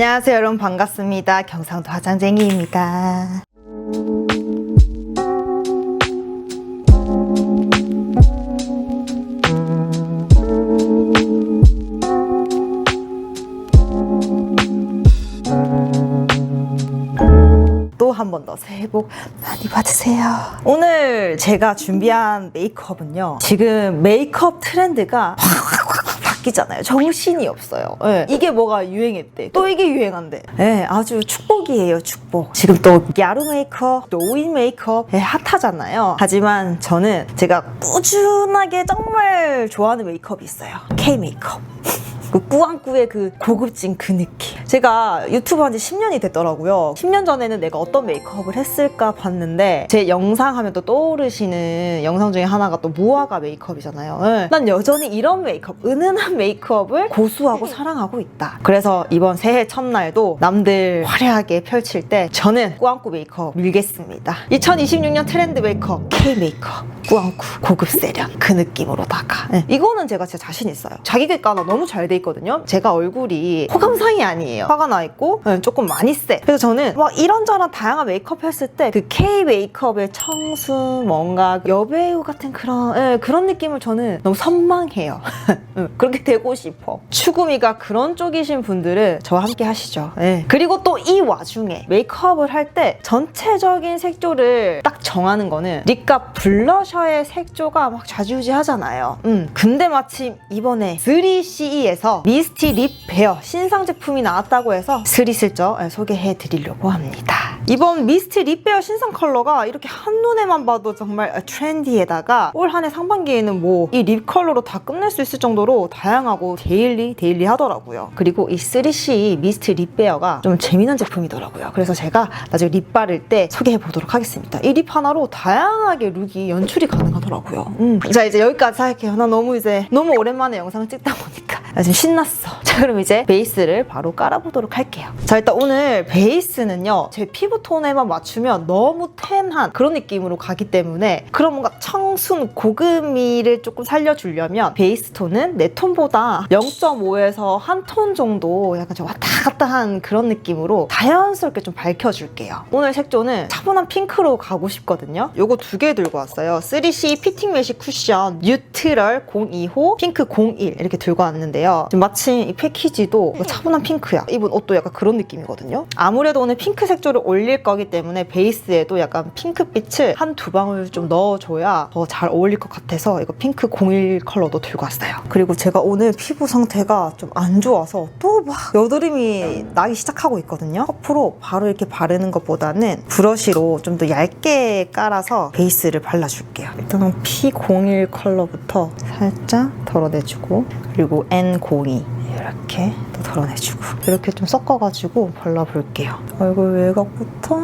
안녕하세요 여러분, 반갑습니다. 경상도 화장쟁이입니다. 또 한 번 더 새해 복 많이 받으세요. 오늘 제가 준비한 메이크업은요, 지금 메이크업 트렌드가 바뀌잖아요. 정신이 없어요. 네. 이게 뭐가 유행했대, 또 이게 유행한대. 네, 아주 축복이에요, 축복. 지금 또 야루 메이크업, 또 오일 메이크업 핫하잖아요. 하지만 저는 제가 꾸준하게 정말 좋아하는 메이크업이 있어요. K 메이크업. 그 꾸안꾸의 그 고급진 그 느낌. 제가 유튜브 한 지 10년이 됐더라고요. 10년 전에는 내가 어떤 메이크업을 했을까 봤는데, 제 영상 하면 또 떠오르시는 영상 중에 하나가 또 무화과 메이크업이잖아요. 네. 난 여전히 이런 메이크업, 은은한 메이크업을 고수하고 사랑하고 있다. 그래서 이번 새해 첫날도 남들 화려하게 펼칠 때 저는 꾸안꾸 메이크업 밀겠습니다. 2026년 트렌드 메이크업 K 메이크업, 꾸안꾸 고급 세련 그 느낌으로다가. 네. 이거는 제가 진짜 자신 있어요. 자기 객관화 너무 잘 돼 있거든요. 제가 얼굴이 호감상이 아니에요. 화가 나 있고 조금 많이 세. 그래서 저는 막 이런저런 다양한 메이크업 했을 때 그 K 메이크업의 청순, 뭔가 여배우 같은 그런 느낌을 저는 너무 선망해요. 그렇게 되고 싶어. 추구미가 그런 쪽이신 분들은 저와 함께 하시죠. 그리고 또 이 와중에 메이크업을 할 때 전체적인 색조를 딱 정하는 거는 립과 블러셔의 색조가 막 좌지우지 하잖아요. 근데 마침 이번에 3CE에서 미스티 립 베어 신상 제품이 나왔다고 해서 스리슬쩍 소개해 드리려고 합니다. 이번 미스티 립 베어 신상 컬러가 이렇게 한눈에만 봐도 정말 트렌디에다가 올 한 해 상반기에는 뭐 이 립 컬러로 다 끝낼 수 있을 정도로 다양하고 데일리 하더라고요. 그리고 이 3CE 미스티 립 베어가 좀 재미난 제품이더라고요. 그래서 제가 나중에 립 바를 때 소개해 보도록 하겠습니다. 이 립 하나로 다양하게 룩이 연출이 가능하더라고요. 자, 이제 여기까지 할게요. 나 너무 오랜만에 영상을 찍다 보니까 지금 신났어. 자, 그럼 이제 베이스를 바로 깔아보도록 할게요. 자, 일단 오늘 베이스는요, 제 피부톤에만 맞추면 너무 텐한 그런 느낌으로 가기 때문에 그런 뭔가 청순 고급미를 조금 살려주려면 베이스 톤은 내 톤보다 0.5에서 한 톤 정도 약간 좀 왔다 갔다 한 그런 느낌으로 자연스럽게 좀 밝혀줄게요. 오늘 색조는 차분한 핑크로 가고 싶거든요. 요거 두 개 들고 왔어요. 3CE 피팅 메쉬 쿠션 뉴트럴 02호 핑크 01 이렇게 들고 왔는데요. 지금 마침 이 패키지도 차분한 핑크야. 입은 옷도 약간 그런 느낌이거든요. 아무래도 오늘 핑크 색조를 올릴 거기 때문에 베이스에도 약간 핑크빛을 한두 방울 좀 넣어줘야 더 잘 어울릴 것 같아서 이거 핑크 01 컬러도 들고 왔어요. 그리고 제가 오늘 피부 상태가 좀 안 좋아서 또 막 여드름이 나기 시작하고 있거든요. 퍼프로 바로 이렇게 바르는 것보다는 브러쉬로 좀 더 얇게 깔아서 베이스를 발라줄게요. 일단은 P01 컬러부터 살짝 덜어내주고, 그리고 N02 이렇게 또 덜어내주고, 이렇게 좀 섞어가지고 발라볼게요. 얼굴 외곽부터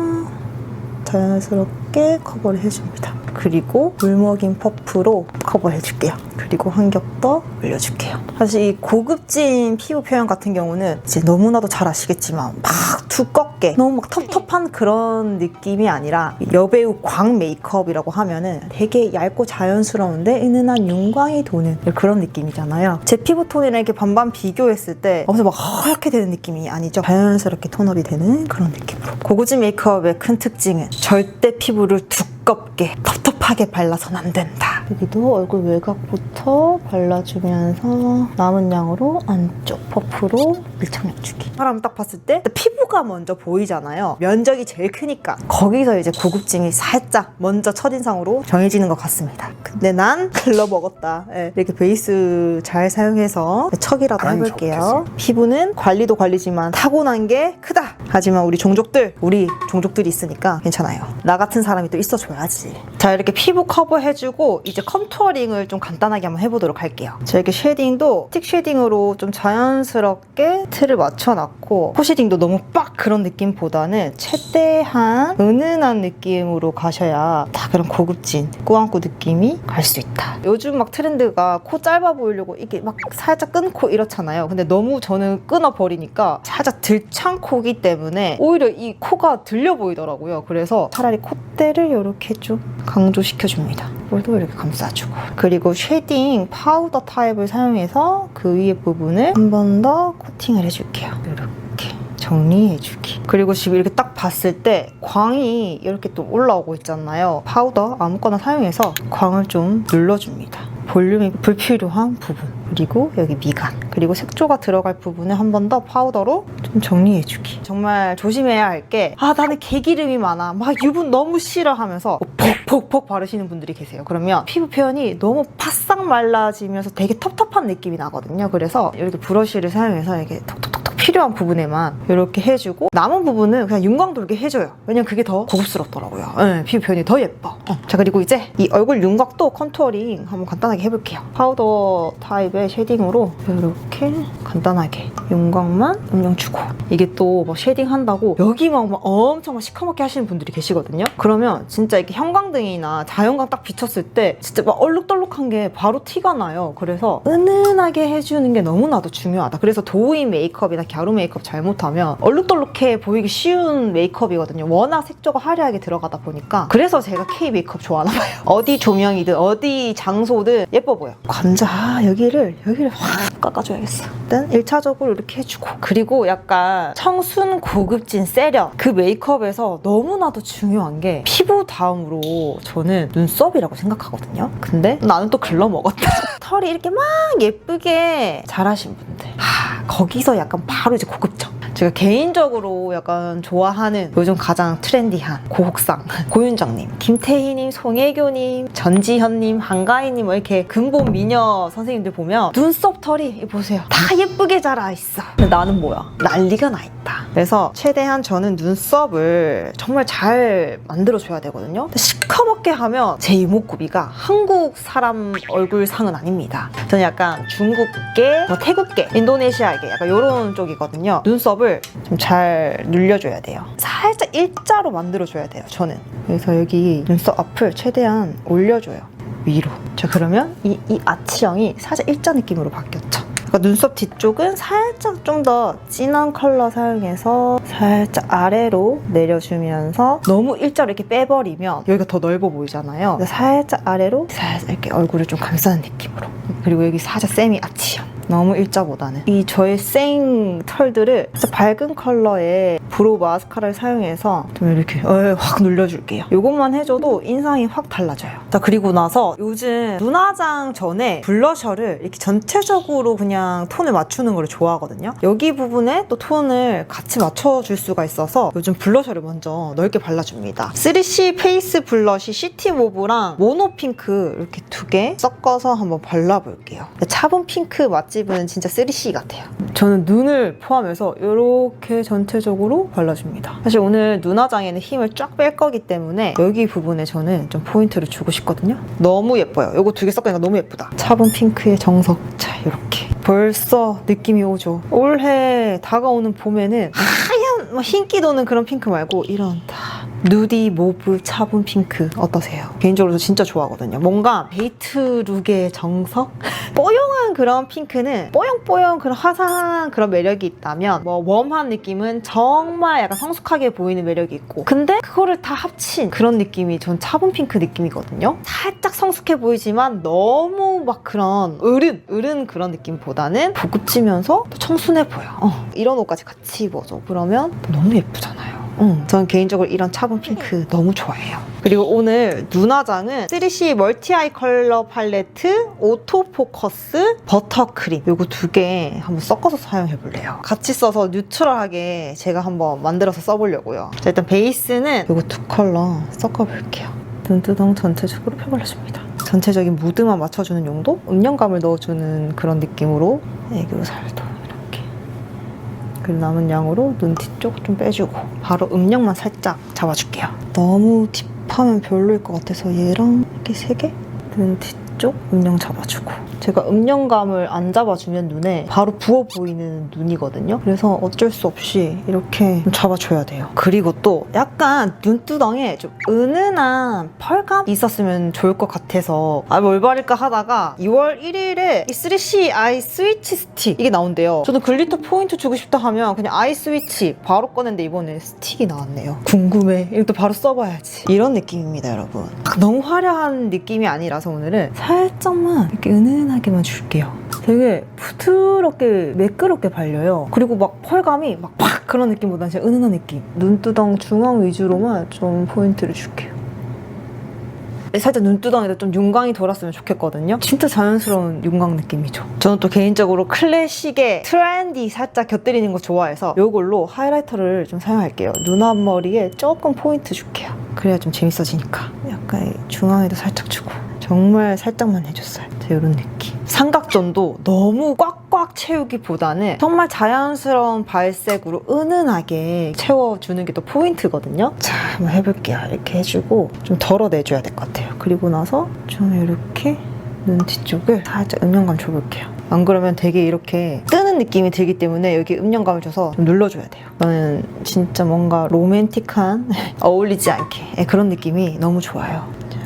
자연스럽게 커버를 해줍니다. 그리고 물먹인 퍼프로 커버해줄게요. 그리고 한 겹 더 올려줄게요. 사실 이 고급진 피부 표현 같은 경우는 이제 너무나도 잘 아시겠지만 막 두껍게 너무 막 텁텁한 그런 느낌이 아니라, 여배우 광 메이크업이라고 하면은 되게 얇고 자연스러운데 은은한 윤광이 도는 그런 느낌이잖아요. 제 피부톤이랑 이렇게 반반 비교했을 때 엄청 막 하얗게 되는 느낌이 아니죠. 자연스럽게 톤업이 되는 그런 느낌으로. 고급진 메이크업의 큰 특징은 절대 피부를 두껍게 텁텁하게 발라서는 안 된다. 여기도 얼굴 외곽부터 발라주면서 남은 양으로 안쪽 퍼프로 밀착력 주기. 사람 딱 봤을 때 피부가 먼저 보이잖아요. 면적이 제일 크니까 거기서 이제 고급짐이 살짝 먼저 첫인상으로 정해지는 것 같습니다. 근데 난 글러 먹었다. 이렇게 베이스 잘 사용해서 척이라도 해볼게요. 피부는 관리도 관리지만 타고난 게 크다. 하지만 우리 종족들이 있으니까 괜찮아요. 나 같은 사람이 또 있어줘야지. 자, 이렇게 피부 커버해주고 이제 컨투어링을 좀 간단하게 한번 해보도록 할게요. 자, 이렇게 쉐딩도 스틱 쉐딩으로 좀 자연스럽게 틀을 맞춰놨고, 코 쉐딩도 너무 빡 그런 느낌보다는 최대한 은은한 느낌으로 가셔야 딱 그런 고급진 꾸안꾸 느낌이 갈 수 있다. 요즘 막 트렌드가 코 짧아 보이려고 이게 막 살짝 끊고 이렇잖아요. 근데 너무 저는 끊어버리니까 살짝 들창 코기 때문에 오히려 이 코가 들려 보이더라고요. 그래서 차라리 콧대를 이렇게 좀 강조시켜줍니다. 볼도 이렇게 감싸주고, 그리고 쉐딩 파우더 타입을 사용해서 그 위에 부분을 한 번 더 코팅을 해줄게요. 이렇게 정리해주기. 그리고 지금 이렇게 딱 봤을 때 광이 이렇게 또 올라오고 있잖아요. 파우더 아무거나 사용해서 광을 좀 눌러줍니다. 볼륨이 불필요한 부분, 그리고 여기 미간, 그리고 색조가 들어갈 부분에 한 번 더 파우더로 좀 정리해주기. 정말 조심해야 할 게, 나는 개기름이 많아, 막 유분 너무 싫어 하면서 퍽퍽퍽 바르시는 분들이 계세요. 그러면 피부 표현이 너무 바싹 말라지면서 되게 텁텁한 느낌이 나거든요. 그래서 이렇게 브러쉬를 사용해서 이렇게 톡톡톡 필요한 부분에만 이렇게 해주고, 남은 부분은 그냥 윤광 돌게 해줘요. 왜냐면 그게 더 고급스럽더라고요. 네, 피부 표현이 더 예뻐. 자, 그리고 이제 이 얼굴 윤곽도 컨투어링 한번 간단하게 해볼게요. 파우더 타입의 쉐딩으로 이렇게 간단하게 윤곽만 음영 주고, 이게 또 뭐 쉐딩 한다고 여기만 막 엄청 막 시커멓게 하시는 분들이 계시거든요. 그러면 진짜 이렇게 형광등이나 자연광 딱 비쳤을 때 진짜 막 얼룩덜룩한 게 바로 티가 나요. 그래서 은은하게 해주는 게 너무나도 중요하다. 그래서 도우인 메이크업이나 갸루 메이크업 잘못하면 얼룩덜룩해 보이기 쉬운 메이크업이거든요. 워낙 색조가 화려하게 들어가다 보니까. 그래서 제가 K 메이크업 좋아하나 봐요. 어디 조명이든 어디 장소든 예뻐 보여. 관자 여기를 확 깎아줘야겠어. 일단 1차적으로 이렇게 해주고, 그리고 약간 청순 고급진 세련, 그 메이크업에서 너무나도 중요한 게 피부 다음으로 저는 눈썹이라고 생각하거든요. 근데 나는 또 글러 먹었다. 털이 이렇게 막 예쁘게 자라신 분들, 거기서 약간 바로 이제 고급져. 제가 개인적으로 약간 좋아하는 요즘 가장 트렌디한 고혹상 고윤정님, 김태희님, 송혜교님, 전지현님, 한가희님, 뭐 이렇게 근본 미녀 선생님들 보면 눈썹 털이 보세요, 다 예쁘게 자라 있어. 근데 나는 뭐야, 난리가 나 있다. 그래서 최대한 저는 눈썹을 정말 잘 만들어줘야 되거든요. 시커멓게 하면 제 이목구비가 한국 사람 얼굴상은 아닙니다. 저는 약간 중국계, 태국계, 인도네시아계 약간 이런 쪽이거든요. 눈썹을 좀 잘 눌려줘야 돼요. 살짝 일자로 만들어줘야 돼요, 저는. 그래서 여기 눈썹 앞을 최대한 올려줘요, 위로. 자, 그러면 이 아치형이 살짝 일자 느낌으로 바뀌었죠. 그러니까 눈썹 뒤쪽은 살짝 좀 더 진한 컬러 사용해서 살짝 아래로 내려주면서, 너무 일자로 이렇게 빼버리면 여기가 더 넓어 보이잖아요. 살짝 아래로 살짝 이렇게 얼굴을 좀 감싸는 느낌으로. 그리고 여기 살짝 세미 아치형. 너무 일자보다는 이 저의 생 털들을 진짜 밝은 컬러의 브로우 마스카라를 사용해서 좀 이렇게 확 눌려줄게요. 이것만 해줘도 인상이 확 달라져요. 자, 그리고 나서 요즘 눈화장 전에 블러셔를 이렇게 전체적으로 그냥 톤을 맞추는 걸 좋아하거든요. 여기 부분에 또 톤을 같이 맞춰줄 수가 있어서 요즘 블러셔를 먼저 넓게 발라줍니다. 3C 페이스 블러쉬 시티모브랑 모노핑크 이렇게 2개 섞어서 한번 발라볼게요. 차분 핑크 맛집은 진짜 3C 같아요. 저는 눈을 포함해서 이렇게 전체적으로 발라줍니다. 사실 오늘 눈화장에는 힘을 쫙 뺄 거기 때문에 여기 부분에 저는 좀 포인트를 주고 싶거든요. 너무 예뻐요. 이거 2개 섞으니까 너무 예쁘다. 차분 핑크의 정석. 자, 이렇게 벌써 느낌이 오죠. 올해 다가오는 봄에는 하얀 흰기 도는 그런 핑크 말고 이런 다 누디 모브 차분 핑크 어떠세요? 개인적으로 저 진짜 좋아하거든요. 뭔가 데이트 룩의 정석? 뽀용한 그런 핑크는 뽀용뽀용 그런 화사한 그런 매력이 있다면, 뭐 웜한 느낌은 정말 약간 성숙하게 보이는 매력이 있고, 근데 그거를 다 합친 그런 느낌이 전 차분 핑크 느낌이거든요. 살짝 성숙해 보이지만 너무 막 그런 어른 그런 느낌보다는 고급지면서 또 청순해 보여. 이런 옷까지 같이 입어줘. 그러면 너무 예쁘잖아요. 저는 개인적으로 이런 차분 핑크 너무 좋아해요. 그리고 오늘 눈화장은 3C 멀티 아이 컬러 팔레트 오토포커스 버터크림, 요거 2개 한번 섞어서 사용해볼래요. 같이 써서 뉴트럴하게 제가 한번 만들어서 써보려고요. 자, 일단 베이스는 요거 2 컬러 섞어볼게요. 눈두덩 전체적으로 펴발라줍니다. 전체적인 무드만 맞춰주는 용도? 음영감을 넣어주는 그런 느낌으로 애교로 살도 그리고 남은 양으로 눈 뒤쪽 좀 빼주고 바로 음영만 살짝 잡아줄게요. 너무 딥하면 별로일 것 같아서 얘랑 이렇게 3개? 눈 뒤쪽 음영 잡아주고, 제가 음영감을 안 잡아주면 눈에 바로 부어 보이는 눈이거든요. 그래서 어쩔 수 없이 이렇게 좀 잡아줘야 돼요. 그리고 또 약간 눈두덩에 좀 은은한 펄감 있었으면 좋을 것 같아서 뭘 바를까 하다가 2월 1일에 이 3C 아이 스위치 스틱 이게 나온대요. 저는 글리터 포인트 주고 싶다 하면 그냥 아이 스위치 바로 꺼냈는데 이번에 스틱이 나왔네요. 궁금해. 이것도 바로 써봐야지. 이런 느낌입니다, 여러분. 너무 화려한 느낌이 아니라서 오늘은 살짝만 이렇게 은은하게만 줄게요. 되게 부드럽게 매끄럽게 발려요. 그리고 막 펄감이 막 팍 그런 느낌보다는 진짜 은은한 느낌. 눈두덩 중앙 위주로만 좀 포인트를 줄게요. 살짝 눈두덩이도 좀 윤광이 돌았으면 좋겠거든요. 진짜 자연스러운 윤광 느낌이죠. 저는 또 개인적으로 클래식에 트렌디 살짝 곁들이는 거 좋아해서 이걸로 하이라이터를 좀 사용할게요. 눈 앞머리에 조금 포인트 줄게요. 그래야 좀 재밌어지니까. 약간 중앙에도 살짝 주고 정말 살짝만 해줬어요. 이런 느낌. 삼각존도 너무 꽉꽉 채우기보다는 정말 자연스러운 발색으로 은은하게 채워주는 게 또 포인트거든요. 자, 한번 해볼게요. 이렇게 해주고 좀 덜어내줘야 될 것 같아요. 그리고 나서 좀 이렇게 눈 뒤쪽을 살짝 음영감 줘볼게요. 안 그러면 되게 이렇게 뜨는 느낌이 들기 때문에 여기 음영감을 줘서 좀 눌러줘야 돼요. 저는 진짜 뭔가 로맨틱한 어울리지 않게 그런 느낌이 너무 좋아요. 자,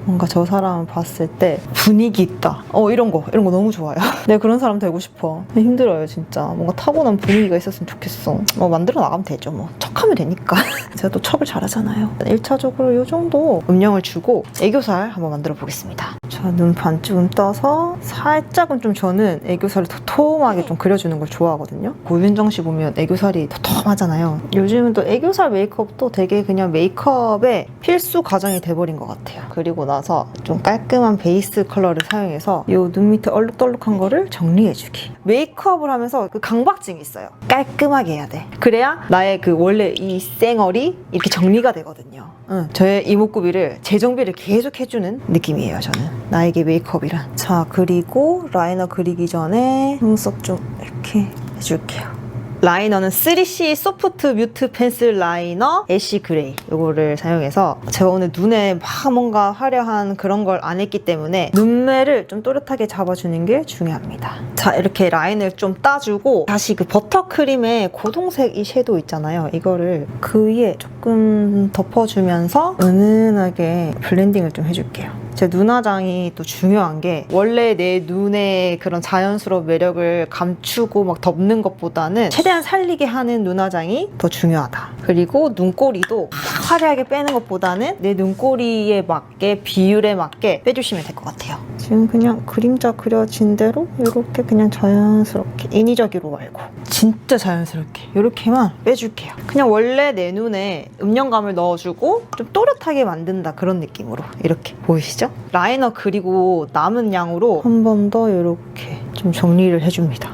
뭔가 저 사람을 봤을 때 분위기 있다. 이런 거 너무 좋아요. 내가 그런 사람 되고 싶어. 힘들어요, 진짜. 뭔가 타고난 분위기가 있었으면 좋겠어. 만들어 나가면 되죠, 뭐. 척하면 되니까. 제가 또 척을 잘하잖아요. 1차적으로 이 정도 음영을 주고 애교살 한번 만들어 보겠습니다. 자, 눈 반쯤 떠서 살짝은 좀 저는 애교살을 도톰하게 좀 그려주는 걸 좋아하거든요. 고윤정 씨 보면 애교살이 도톰하잖아요. 요즘은 또 애교살 메이크업도 되게 그냥 메이크업의 필수 과정이 돼버린 것 같아요. 그리고 나서 좀 깔끔한 베이스 컬러를 사용해서 이 눈 밑에 얼룩덜룩한 거를 정리해주기. 메이크업을 하면서 그 강박증이 있어요. 깔끔하게 해야 돼. 그래야 나의 그 원래 이 쌩얼이 이렇게 정리가 되거든요. 저의 이목구비를 재정비를 계속 해주는 느낌이에요, 저는. 나에게 메이크업이란. 자, 그리고 라이너 그리기 전에 눈썹 좀 이렇게 해줄게요. 라이너는 3C 소프트 뮤트 펜슬 라이너 애쉬 그레이 이거를 사용해서 제가 오늘 눈에 막 뭔가 화려한 그런 걸 안 했기 때문에 눈매를 좀 또렷하게 잡아주는 게 중요합니다. 자, 이렇게 라인을 좀 따주고 다시 그 버터크림의 고동색 이 섀도우 있잖아요. 이거를 그 위에 조금 덮어주면서 은은하게 블렌딩을 좀 해줄게요. 제 눈화장이 또 중요한 게 원래 내 눈의 그런 자연스러운 매력을 감추고 막 덮는 것보다는 최대한 살리게 하는 눈화장이 더 중요하다. 그리고 눈꼬리도 화려하게 빼는 것보다는 내 눈꼬리에 맞게 비율에 맞게 빼주시면 될 것 같아요. 지금 그냥 그림자 그려진 대로 이렇게 그냥 자연스럽게 인위적으로 말고 진짜 자연스럽게 이렇게만 빼줄게요. 그냥 원래 내 눈에 음영감을 넣어주고 좀 또렷하게 만든다 그런 느낌으로 이렇게 보이시죠? 라이너 그리고 남은 양으로 한 번 더 이렇게 좀 정리를 해줍니다.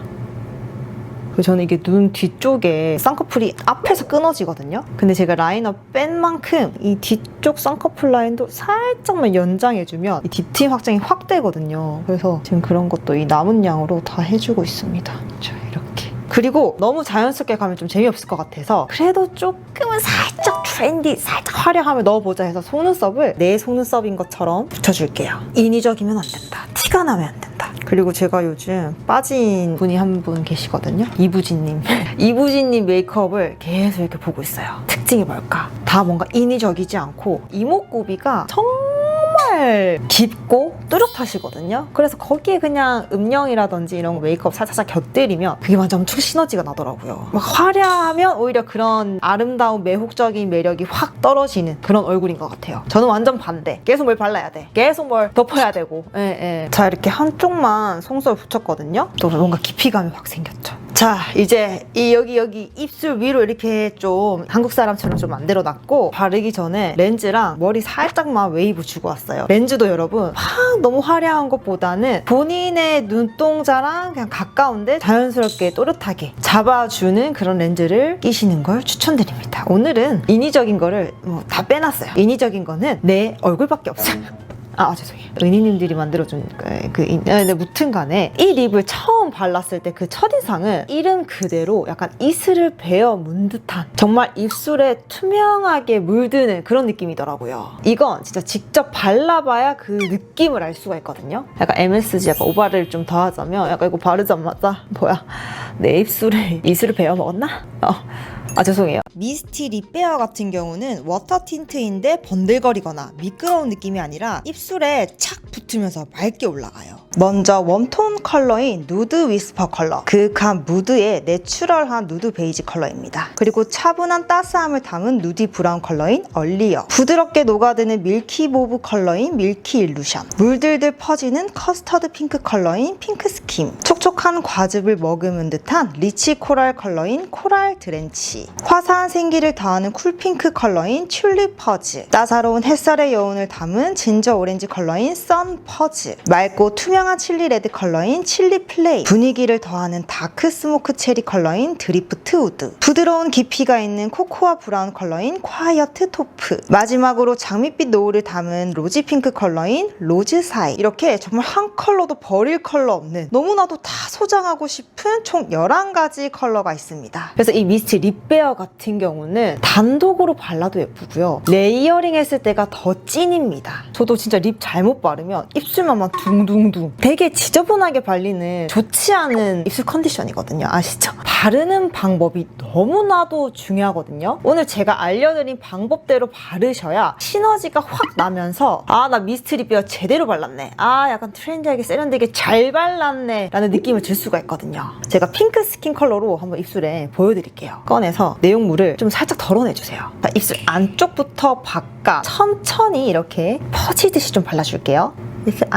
저는 이게 눈 뒤쪽에 쌍꺼풀이 앞에서 끊어지거든요. 근데 제가 라이너 뺀 만큼 이 뒤쪽 쌍꺼풀 라인도 살짝만 연장해주면 이 딥팅 확장이 확 되거든요. 그래서 지금 그런 것도 이 남은 양으로 다 해주고 있습니다. 자, 이렇게. 그리고 너무 자연스럽게 가면 좀 재미없을 것 같아서 그래도 조금은 살짝 트렌디, 살짝 화려함을 넣어보자 해서 속눈썹을 내 속눈썹인 것처럼 붙여줄게요. 인위적이면 안 된다. 티가 나면 안 된다. 그리고 제가 요즘 빠진 분이 한 분 계시거든요. 이부진님. 이부진님 메이크업을 계속 이렇게 보고 있어요. 특징이 뭘까? 다 뭔가 인위적이지 않고 이목구비가 정말 깊고 뚜렷하시거든요. 그래서 거기에 그냥 음영이라든지 이런 거 메이크업 살짝 곁들이면 그게 완전 엄청 시너지가 나더라고요. 막 화려하면 오히려 그런 아름다운 매혹적인 매력이 확 떨어지는 그런 얼굴인 것 같아요. 저는 완전 반대. 계속 뭘 발라야 돼. 계속 뭘 덮어야 되고. 자, 이렇게 한쪽만 속눈썹을 붙였거든요. 또 뭔가 깊이감이 확 생겼죠. 자, 이제 이 여기 입술 위로 이렇게 좀 한국 사람처럼 좀 만들어 놨고 바르기 전에 렌즈랑 머리 살짝만 웨이브 주고 왔어요. 렌즈도 여러분 막 너무 화려한 것보다는 본인의 눈동자랑 그냥 가까운데 자연스럽게 또렷하게 잡아주는 그런 렌즈를 끼시는 걸 추천드립니다. 오늘은 인위적인 거를 다 빼놨어요. 인위적인 거는 내 얼굴밖에 없어요. 죄송해요. 은희님들이 만들어준 무튼 간에 이 립을 처음 발랐을 때 그 첫인상은 이름 그대로 약간 이슬을 베어 문 듯한 정말 입술에 투명하게 물드는 그런 느낌이더라고요. 이건 진짜 직접 발라봐야 그 느낌을 알 수가 있거든요. 약간 MSG 약간 오바를 좀 더하자면 약간 이거 바르자마자 뭐야 내 입술에 이슬을 베어 먹었나? 아 죄송해요. 미스티 립베어 같은 경우는 워터 틴트인데 번들거리거나 미끄러운 느낌이 아니라 입술에 착 붙으면서 맑게 올라가요. 먼저 웜톤 컬러인 누드 위스퍼 컬러, 그윽한 무드의 내추럴한 누드 베이지 컬러입니다. 그리고 차분한 따스함을 담은 누디 브라운 컬러인 얼리어, 부드럽게 녹아드는 밀키 모브 컬러인 밀키 일루션, 물들들 퍼지는 커스터드 핑크 컬러인 핑크 스킴, 촉촉한 과즙을 머금은 듯한 리치 코랄 컬러인 코랄 드렌치, 화사한 생기를 더하는 쿨핑크 컬러인 튤립 퍼즈, 따사로운 햇살의 여운을 담은 진저 오렌지 컬러인 선 퍼즈, 맑고 투명한 칠리 레드 컬러인 칠리 플레이, 분위기를 더하는 다크 스모크 체리 컬러인 드리프트 우드, 부드러운 깊이가 있는 코코아 브라운 컬러인 콰이어트 토프, 마지막으로 장밋빛 노을을 담은 로지 핑크 컬러인 로즈 사이. 이렇게 정말 한 컬러도 버릴 컬러 없는, 너무나도 다 소장하고 싶은 총 11가지 컬러가 있습니다. 그래서 이 미스티 립베어 같은 경우는 단독으로 발라도 예쁘고요, 레이어링 했을 때가 더 찐입니다. 저도 진짜 립 잘못 바르면 입술만 막 둥둥둥, 되게 지저분하게 발리는 좋지 않은 입술 컨디션이거든요. 아시죠? 바르는 방법이 너무나도 중요하거든요. 오늘 제가 알려드린 방법대로 바르셔야 시너지가 확 나면서 아, 나 미스트 립베어 제대로 발랐네, 아, 약간 트렌디하게 세련되게 잘 발랐네 라는 느낌을 줄 수가 있거든요. 제가 핑크 스킨 컬러로 한번 입술에 보여드릴게요. 꺼내서 내용물을 좀 살짝 덜어내주세요. 자, 입술 안쪽부터 바깥 천천히 이렇게 퍼지듯이 좀 발라줄게요. 입술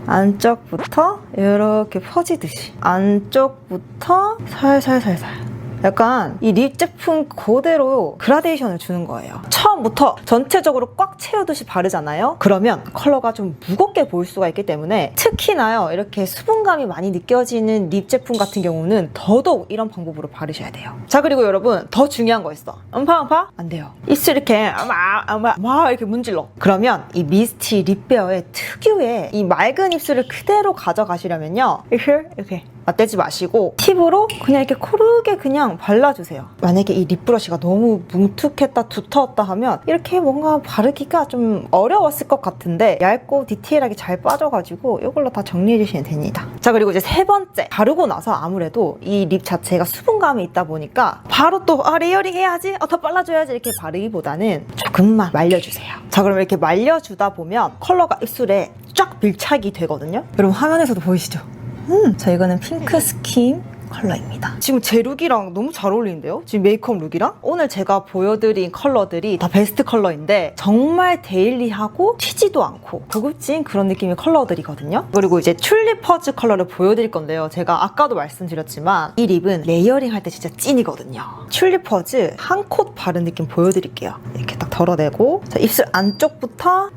안쪽부터 이렇게 퍼지듯이 안쪽부터 살살살살, 약간 이 립 제품 그대로 그라데이션을 주는 거예요. 처음부터 전체적으로 꽉 채우듯이 바르잖아요. 그러면 컬러가 좀 무겁게 보일 수가 있기 때문에 특히나요, 이렇게 수분감이 많이 느껴지는 립 제품 같은 경우는 더더욱 이런 방법으로 바르셔야 돼요. 자, 그리고 여러분 더 중요한 거 있어. 음파 안 돼요. 입술 이렇게 막 이렇게 문질러. 그러면 이 미스티 립베어의 특유의 이 맑은 입술을 그대로 가져가시려면요, 이렇게 맞대지 마시고 팁으로 그냥 이렇게 코르게 그냥 발라주세요. 만약에 이 립브러쉬가 너무 뭉툭했다 두터웠다 하면 이렇게 뭔가 바르기가 좀 어려웠을 것 같은데 얇고 디테일하게 잘 빠져가지고 이걸로 다 정리해주시면 됩니다. 자, 그리고 이제 세 번째, 바르고 나서 아무래도 이 립 자체가 수분감이 있다 보니까 바로 또 레이어링 해야지, 더 발라줘야지 이렇게 바르기보다는 조금만 말려주세요. 자, 그럼 이렇게 말려주다 보면 컬러가 입술에 쫙 밀착이 되거든요. 여러분 화면에서도 보이시죠? 자, 이거는 핑크 스킨 컬러입니다. 지금 제 룩이랑 너무 잘 어울리는데요? 지금 메이크업 룩이랑? 오늘 제가 보여드린 컬러들이 다 베스트 컬러인데 정말 데일리하고 튀지도 않고 고급진 그런 느낌의 컬러들이거든요. 그리고 이제 튤립 퍼즈 컬러를 보여드릴 건데요. 제가 아까도 말씀드렸지만 이 립은 레이어링 할 때 진짜 찐이거든요. 튤립 퍼즈 한 콧 바른 느낌 보여드릴게요. 이렇게 딱 덜어내고, 자, 입술 안쪽부터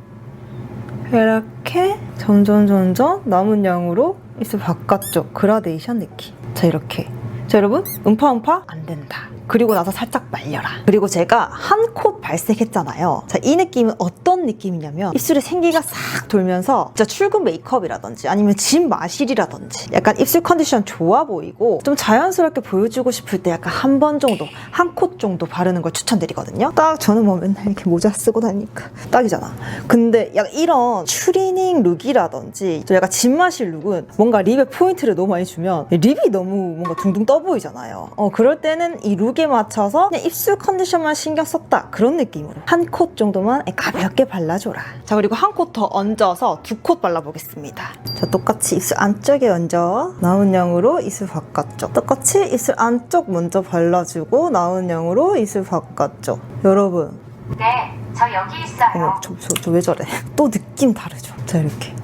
이렇게 점점 남은 양으로 입술 바깥쪽 그라데이션 느낌. 자, 이렇게. 자, 여러분 음파 안 된다. 그리고 나서 살짝 말려라. 그리고 제가 한 콧 발색했잖아요. 자, 이 느낌은 어떤 느낌이냐면 입술에 생기가 싹 돌면서 진짜 출근 메이크업이라든지 아니면 집 마실이라든지 약간 입술 컨디션 좋아 보이고 좀 자연스럽게 보여주고 싶을 때 약간 한 번 정도, 한 콧 정도 바르는 걸 추천드리거든요. 딱 저는 뭐 맨날 이렇게 모자 쓰고 다니니까 딱이잖아. 근데 약간 이런 추리닝 룩이라든지 좀 약간 집 마실 룩은 뭔가 립에 포인트를 너무 많이 주면 립이 너무 뭔가 둥둥 떠 보이잖아요. 그럴 때는 이 룩에 맞춰서 그냥 입술 컨디션만 신경 썼다, 그런 느낌으로 한 콧 정도만 가볍게 발라줘라. 자, 그리고 한 콧 더 얹어서 두 콧 발라보겠습니다. 자, 똑같이 입술 안쪽에 얹어 나온 양으로 입술 바깥쪽, 똑같이 입술 안쪽 먼저 발라주고 나온 양으로 입술 바깥쪽. 여러분, 네, 저 여기 있어요. 저 왜 저래? 또 느낌 다르죠? 자, 이렇게.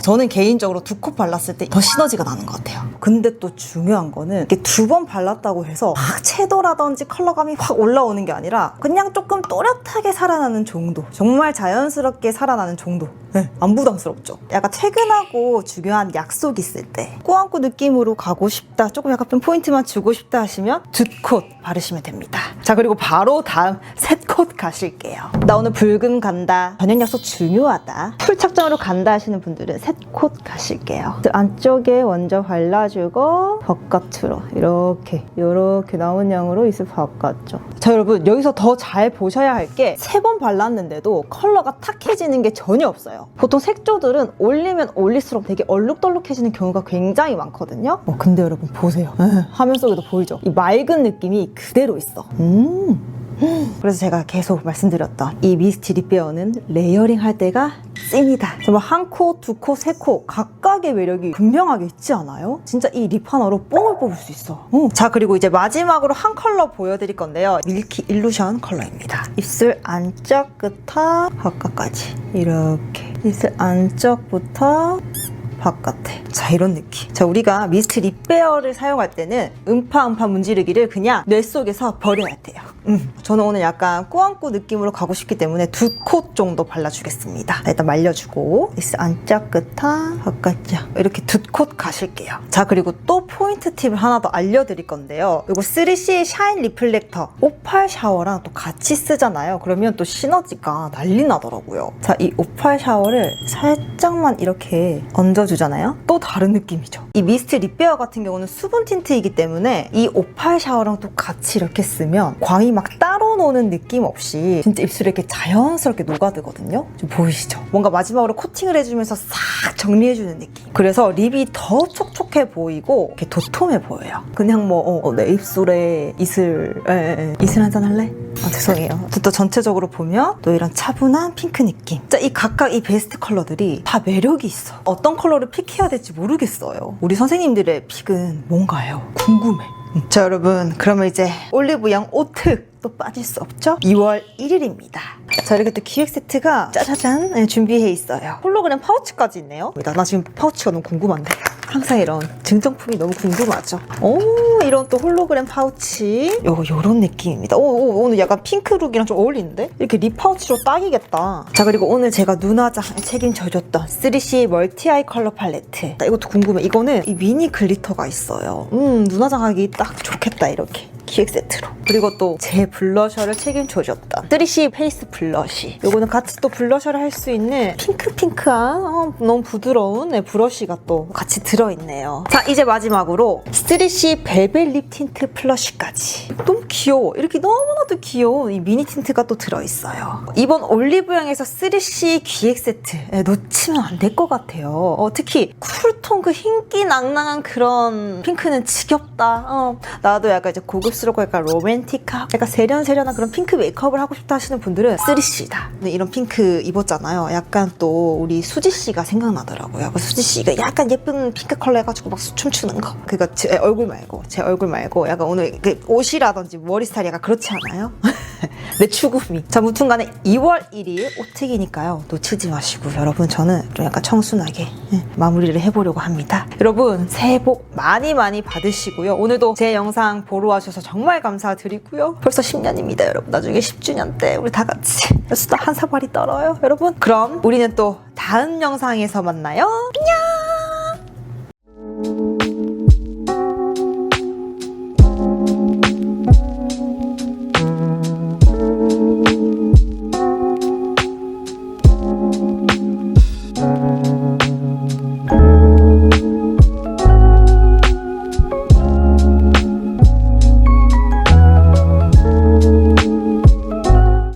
저는 개인적으로 두 콧 발랐을 때 더 시너지가 나는 것 같아요. 근데 또 중요한 거는 이렇게 두 번 발랐다고 해서 막 채도라든지 컬러감이 확 올라오는 게 아니라 그냥 조금 또렷하게 살아나는 정도, 정말 자연스럽게 살아나는 정도. 네, 안 부담스럽죠? 약간 퇴근하고 중요한 약속 있을 때 꾸안꾸 느낌으로 가고 싶다, 조금 약간 좀 포인트만 주고 싶다 하시면 두 콧 바르시면 됩니다. 자, 그리고 바로 다음 셋 콧 가실게요. 나 오늘 붉은 간다. 저녁 약속 중요하다. 풀 착장으로 간다 하시는 분들은 셋 콧 가실게요. 안쪽에 먼저 발라주고 바깥으로 이렇게 나온 양으로 입술 바꿨죠. 자, 여러분 여기서 더 잘 보셔야 할 게 3번 발랐는데도 컬러가 탁해지는 게 전혀 없어요. 보통 색조들은 올리면 올릴수록 되게 얼룩덜룩해지는 경우가 굉장히 많거든요. 근데 여러분 보세요. 화면 속에도 보이죠? 이 맑은 느낌이 그대로 있어. 그래서 제가 계속 말씀드렸던 이 미스티 립베어는 레이어링 할 때가 찐이다. 정말 한 코, 두 코, 세 코 각각의 매력이 분명하게 있지 않아요? 진짜 이 립 하나로 뽕을 뽑을 수 있어. 자, 그리고 이제 마지막으로 한 컬러 보여드릴 건데요. 밀키 일루션 컬러입니다. 입술 안쪽부터 바깥까지 이렇게 입술 안쪽부터 바깥에. 자, 이런 느낌. 자, 우리가 미스트 립베어를 사용할 때는 음파 문지르기를 그냥 뇌 속에서 버려야 돼요. 저는 오늘 약간 꾸안꾸 느낌으로 가고 싶기 때문에 2콧 정도 발라주겠습니다. 일단 말려주고 입술 안쪽부터 바깥쪽 이렇게 2콧 가실게요. 자, 그리고 또 포인트 팁을 하나 더 알려드릴 건데요. 이거 3C 샤인 리플렉터 오팔 샤워랑 또 같이 쓰잖아요. 그러면 또 시너지가 난리 나더라고요. 자, 이 오팔 샤워를 살짝만 이렇게 얹어주잖아요. 또 다른 느낌이죠. 이 미스트 립베어 같은 경우는 수분 틴트이기 때문에 이 오팔 샤워랑 또 같이 이렇게 쓰면 광이 막 따로 노는 느낌 없이 진짜 입술에 이렇게 자연스럽게 녹아들거든요. 좀 보이시죠? 뭔가 마지막으로 코팅을 해주면서 싹 정리해주는 느낌. 그래서 립이 더 촉촉해 보이고 이렇게 도톰해 보여요. 그냥 내 입술에 이슬 한잔 할래? 죄송해요. 또 전체적으로 보면 또 이런 차분한 핑크 느낌. 자, 이 각각 이 베스트 컬러들이 다 매력이 있어. 어떤 컬러를 픽해야 될지 모르겠어요. 우리 선생님들의 픽은 뭔가요? 궁금해. 자, 여러분, 그러면 이제 올리브영 오특 또 빠질 수 없죠? 2월 1일입니다. 자, 이렇게 또 기획 세트가 짜자잔 준비해 있어요. 홀로그램 파우치까지 있네요. 나 지금 파우치가 너무 궁금한데. 항상 이런 증정품이 너무 궁금하죠. 이런 또 홀로그램 파우치. 요런 느낌입니다. 오늘 약간 핑크룩이랑 좀 어울리는데? 이렇게 립 파우치로 딱이겠다. 자, 그리고 오늘 제가 눈화장에 책임져줬던 3C 멀티아이 컬러 팔레트. 나 이것도 궁금해. 이거는 이 미니 글리터가 있어요. 눈화장 하기 딱 좋겠다, 이렇게. 기획 세트로. 그리고 또 제 블러셔를 책임져줬던 3C 페이스 블러쉬. 요거는 같이 또 블러셔를 할 수 있는 핑크한 너무 부드러운 브러쉬가 또 같이 들어있네요. 자, 이제 마지막으로 3C 벨벳 립 틴트 플러쉬까지. 너무 귀여워. 이렇게 너무나도 귀여운 이 미니 틴트가 또 들어있어요. 이번 올리브영에서 3C 기획 세트 놓치면 안 될 것 같아요. 특히 쿨톤 그 흰기 낭낭한 그런 핑크는 지겹다. 나도 약간 이제 고급스럽고 약간 로맨틱하고 약간 세련세련한 그런 핑크 메이크업을 하고 싶다 하시는 분들은 3C다. 이런 핑크 입었잖아요. 약간 또 우리 수지씨가 생각나더라고요. 수지씨가 약간 예쁜 핑크 컬러 해가지고 막 춤추는 거. 그거 제 얼굴 말고 약간 오늘 그 옷이라든지 머리 스타일이 약간 그렇지 않아요? 내 추구미. 자, 무튼간에 2월 1일 오특이니까요. 놓치지 마시고 여러분, 저는 좀 약간 청순하게 마무리를 해보려고 합니다. 여러분, 새해 복 많이 받으시고요. 오늘도 제 영상 보러 와주셔서 정말 감사드리고요. 벌써 10년입니다, 여러분. 나중에 10주년 때 우리 다 같이 수다 한 사발이 떨어요, 여러분. 그럼 우리는 또 다음 영상에서 만나요.